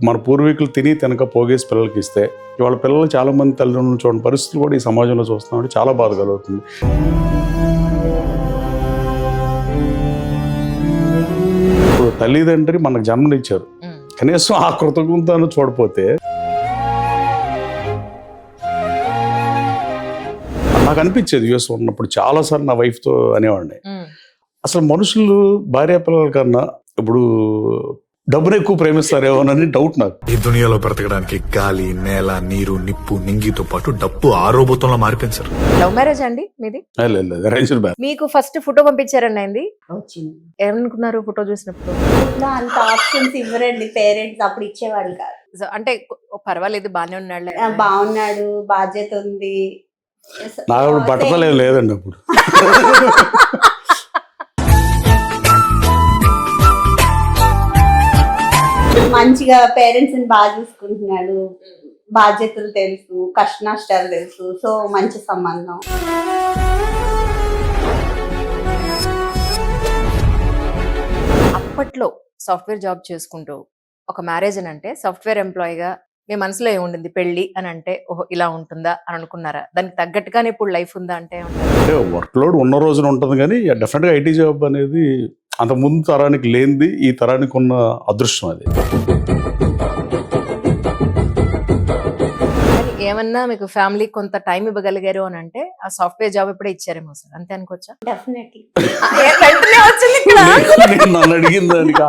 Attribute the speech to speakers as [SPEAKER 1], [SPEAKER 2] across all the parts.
[SPEAKER 1] మన పూర్వీకులు తిని తినక పోగేసి పిల్లలకి ఇస్తే ఇవాళ పిల్లలు చాలా మంది తల్లిదండ్రులు చూడని పరిస్థితులు కూడా ఈ సమాజంలో చూస్తున్నాం. చాలా బాధ కలుగుతుంది. ఇప్పుడు తల్లిదండ్రి మనకు జన్మనిచ్చారు, కనీసం ఆ కృతజ్ఞతను చూడపోతే. నాకు అనిపించేది యూఎస్ ఉన్నప్పుడు చాలాసార్లు నా వైఫ్తో అనేవాడిని, అసలు మనుషులు భార్య పిల్లల కన్నా ఇప్పుడు డబ్బును ఎక్కువ ప్రేమిస్తారేమోనని డౌట్ నాకు.
[SPEAKER 2] ఈ దునియాలో బ్రతకడానికి గాలి, నేల, నీరు, నిప్పు, నింగితో పాటు డబ్బు ఆరోబోతంలో మారిపోయింది సార్.
[SPEAKER 3] లవ్ మ్యారేజ్ అండి మీది?
[SPEAKER 1] Arranged marriage.
[SPEAKER 3] మీకు ఫస్ట్ ఫోటో పంపించారండి అయింది,
[SPEAKER 4] వచ్చింది.
[SPEAKER 3] ఏమనుకున్నారు ఫోటో చూసినప్పుడు?
[SPEAKER 4] అంత ఆప్షన్స్ ఇవ్వరండి పేరెంట్స్, అప్పుడు ఇచ్చేవాళ్ళు కాదు.
[SPEAKER 3] అంటే పర్వాలేదు బానే ఉన్నాడు,
[SPEAKER 4] బాగున్నాడు, బాధ్యత ఉంది.
[SPEAKER 1] నాకు అప్పుడు బట్టతలేం లేదండి అప్పుడు.
[SPEAKER 4] మంచిగా పేరెంట్స్ ని బాగా చూసుకుంటున్నాడు, బాధ్యతలు తెలుసు, కష్ట నష్టాలు తెలుసు. సో మంచి సంబంధం.
[SPEAKER 3] అప్పట్లో సాఫ్ట్వేర్ జాబ్ చేసుకుంటూ ఒక మ్యారేజ్ అని అంటే సాఫ్ట్వేర్ ఎంప్లాయీగా మీ మనసులో ఏముండింది? పెళ్లి అని అంటే ఓహో ఇలా ఉంటుందా అని అనుకున్నారా? దానికి తగ్గట్టుగానే ఇప్పుడు లైఫ్ ఉందా అంటే?
[SPEAKER 1] అంటే వర్క్ లోడ్ ఉన్న రోజున ఉంటుంది, కానీ డెఫినెట్గా ఐటీ జాబ్ అనేది అంత ముందు తరానికి లేనిది, ఈ తరానికి ఉన్న అదృష్టం అది.
[SPEAKER 3] ఏమన్నా మీకు ఫ్యామిలీ కొంత టైం ఇవ్వగలిగారు అని అంటే ఆ సాఫ్ట్వేర్ జాబ్ ఇప్పుడే ఇచ్చారేమో సార్, అంతే అనుకోవచ్చా?
[SPEAKER 4] డెఫినెట్లీ.
[SPEAKER 1] నన్ను అడిగింది దానికి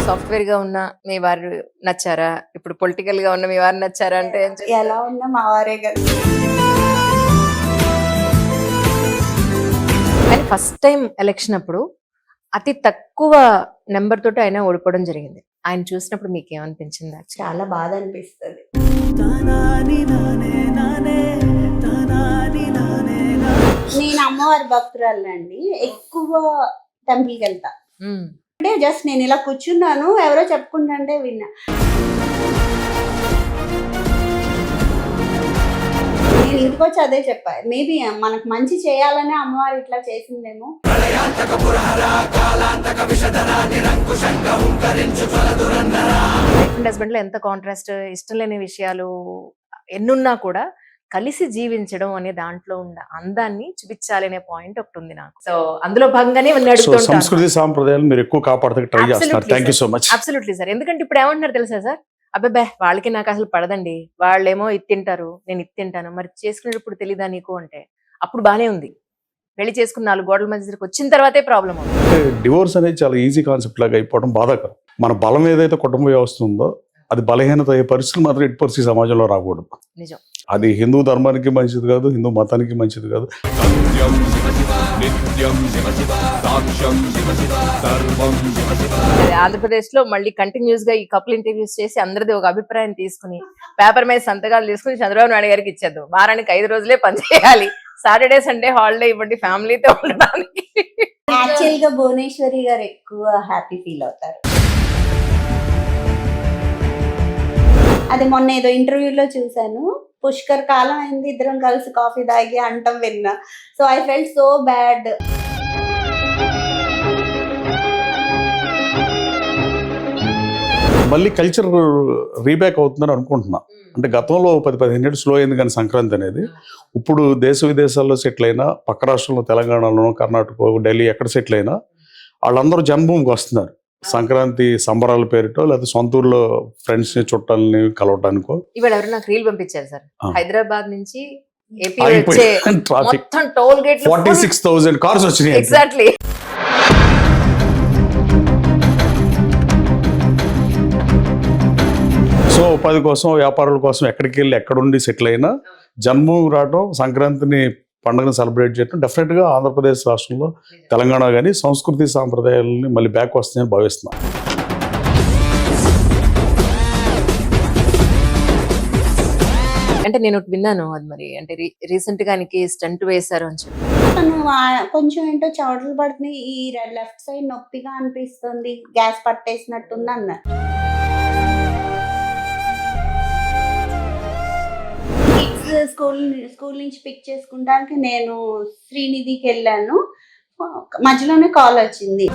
[SPEAKER 3] సాఫ్ట్వేర్ గా ఉన్న మీ వారు నచ్చారా? ఇప్పుడు పొలిటికల్ గా ఉన్న మీ వారు నచ్చారా? అంటే
[SPEAKER 4] ఎలా ఉన్నా మా వారే కదా.
[SPEAKER 3] కానీ ఫస్ట్ టైం ఎలక్షన్ అప్పుడు అతి తక్కువ నెంబర్ తోటి ఆయన ఓడిపోవడం జరిగింది. ఆయన చూసినప్పుడు మీకు ఏమనిపించింది?
[SPEAKER 4] చాలా బాధ అనిపిస్తుంది. నేను అమ్మవారి భక్తురాలండి, ఎక్కువ టెంపుల్కి వెళ్తా. అంటే జస్ట్ నేను ఇలా కూర్చున్నాను, ఎవరో చెప్పుకుంటుంటే విన్నా. నేను ఇంటికి వచ్చి అదే చెప్పా, మేబీ మనకు మంచి చేయాలనే అమ్మవారు ఇట్లా చేసిందేమో.
[SPEAKER 3] హస్బెండ్ లో ఎంత కాంట్రాస్ట్, ఇష్టం లేని విషయాలు ఎన్నున్నా కూడా కలిసి జీవించడం అనే దాంట్లో ఉన్న అందాన్ని చూపించాలి అనే పాయింట్ ఒకటి ఉంది నాకు. సో అందులో భాగంగానే
[SPEAKER 1] సంస్కృతి సాంప్రదాయాలు మీరు ఎక్కువ కాపాడతానికి ట్రై చేస్తున్నారు. Thank you so much.
[SPEAKER 3] Absolutely sir. ఎందుకంటే ఇప్పుడు ఏమంటున్నారు తెలుసా సార్, అబ్బాబే వాళ్ళకి నాకు అసలు పడదండి, వాళ్ళేమో ఇది తింటారు, నేను ఇది తింటాను, మరి చేసుకునేటప్పుడు తెలీదా నీకు అంటే అప్పుడు బానే ఉంది. పెళ్లి చేసుకున్న 4 గోడల మధ్యకి వచ్చిన తర్వాతే ప్రాబ్లం అవుతుంది.
[SPEAKER 1] డివోర్స్ అనేది చాలా ఈజీ కాన్సెప్ట్ లాగా అయిపోవడం బాధాకరం. మన బలం ఏదైతే కుటుంబ వ్యవస్థ ఉందో అది బలహీనత అయ్యే పరిస్థితులు మాత్రం ఎట్టి పరిస్థితి సమాజంలో రాకూడదు.
[SPEAKER 3] నిజం.
[SPEAKER 1] అది హిందూ ధర్మానికి మంచిది కాదు, హిందూ మతానికి మంచిది కాదు.
[SPEAKER 3] ఆంధ్రప్రదేశ్ లో మళ్ళీ కంటిన్యూస్ గా ఈ కపుల్ ఇంటర్వ్యూస్ చేసి అందరిది ఒక అభిప్రాయం తీసుకుని పేపర్ మీద సంతకాలు తీసుకుని చంద్రబాబు నాయుడు గారికి ఇచ్చేద్దాం. వారానికి 5 రోజులే పనిచేయాలి, సాటర్డే సండే హాలిడే ఇవ్వండి ఫ్యామిలీతో ఉండడానికి.
[SPEAKER 4] యాక్చువల్ గా భువనేశ్వరి గారు ఎక్కువ హ్యాపీ ఫీల్ అవుతారు. అది మొన్న ఏదో ఇంటర్వ్యూలో చూసాను, పుష్కర్ కాలం అయింది ఇద్దరం కలిసి కాఫీ తాగి అంటాం విన్నా. So I felt so bad.
[SPEAKER 1] మళ్ళీ కల్చర్ రీబ్యాక్ అవుతుందని అనుకుంటున్నా. అంటే గతంలో 10-15 ఏళ్ళు స్లో అయింది కానీ సంక్రాంతి అనేది. ఇప్పుడు దేశ విదేశాల్లో సెటిల్ అయినా, పక్క రాష్ట్రంలో తెలంగాణలోనో, కర్ణాటక, ఢిల్లీ ఎక్కడ సెటిల్ అయినా వాళ్ళందరూ జన్మభూమికి వస్తున్నారు. సంక్రాంతి సంబరాల పేరుతో, లేదా సొంత ఊర్లో ఫ్రెండ్స్ ని చుట్టాలని కలవటానికో.
[SPEAKER 3] ఇవాళ ఎవరు నాకు రీల్ పంపించారు సార్, హైదరాబాద్ నుంచి ఏపీ వచ్చే మొత్తం టోల్ గేట్
[SPEAKER 1] 46,000 కార్స్ వచ్చినాయి.
[SPEAKER 3] ఎగ్జాక్ట్లీ.
[SPEAKER 1] సో ఉపాధి కోసం, వ్యాపారాల కోసం ఎక్కడికి వెళ్ళి ఎక్కడుండి సెటిల్ అయినా జన్మభూమి రావడం, సంక్రాంతిని పండుగను సెలబ్రేట్ చేయడం డెఫినెట్గా ఆంధ్రప్రదేశ్ రాష్ట్రంలో, తెలంగాణ కానీ సంస్కృతి సాంప్రదాయాలని మళ్ళీ బ్యాక్ వస్తుందని భావిస్తున్నాను.
[SPEAKER 3] అంటే నేను విన్నాను అది, మరి అంటే రీసెంట్ గా స్టంట్ వేశారు అని చెప్పి.
[SPEAKER 4] కొంచెం ఏంటో చవటలు పడుతున్నాయి, ఈ లెఫ్ట్ సైడ్ నొప్పిగా అనిపిస్తుంది, గ్యాస్ పట్టేసినట్టుంది అన్నారు. స్కూల్ నుంచి పిక్ చేసుకుంటానికి నేను శ్రీనిధికి వెళ్ళాను. మధ్యలోనే కాల్ వచ్చింది.